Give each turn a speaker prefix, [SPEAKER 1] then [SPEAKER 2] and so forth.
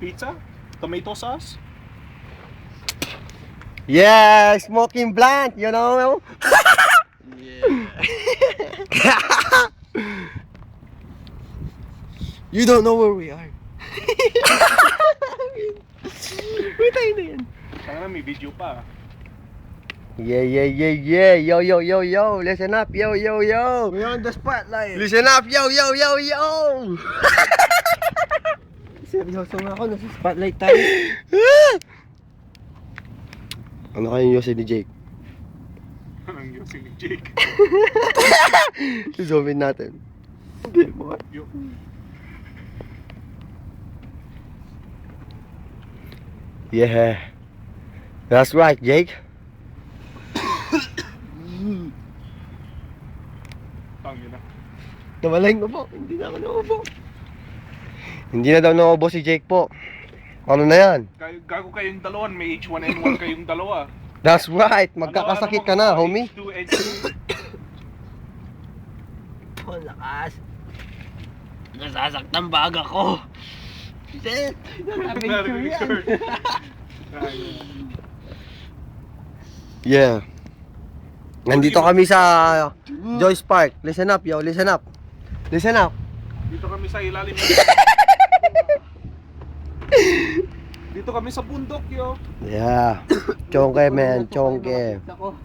[SPEAKER 1] Pizza? Tomato sauce?
[SPEAKER 2] Yeah, smoking blunt, you know? You don't know where we are. Uy, tayo na yan.
[SPEAKER 1] Sana may video pa.
[SPEAKER 2] Yeah. Yo. Listen up, yo.
[SPEAKER 3] We're on the spotlight.
[SPEAKER 2] Listen up, yo.
[SPEAKER 3] Seryoso nga ako, nasa spotlight tayo.
[SPEAKER 2] Ano kayong yosi ni Jake?
[SPEAKER 1] Anong yung si Jake?
[SPEAKER 2] Zoomin natin.
[SPEAKER 1] Yo.
[SPEAKER 2] Yeah. That's right, Jake.
[SPEAKER 1] Tangin na.
[SPEAKER 2] Nawalain mo po. Hindi na ako naubo. Hindi na daw naubo si Jake po. Ano na yan?
[SPEAKER 1] Gago kayong dalawan, may H1N1 kayong dalawa.
[SPEAKER 2] That's right. Magkakasakit ka na, homie.
[SPEAKER 1] H2N2.
[SPEAKER 3] Oh, lakas. Nasasaktan baga ko. Shit.
[SPEAKER 1] Picture.
[SPEAKER 2] Yeah. Nandito kami sa Joyce Park. Listen up, yo. Listen up.
[SPEAKER 1] Dito kami sa ilalim. Dito kami sa bundok, yo.
[SPEAKER 2] Yeah. Chongke, man. Chongke.
[SPEAKER 3] Ako.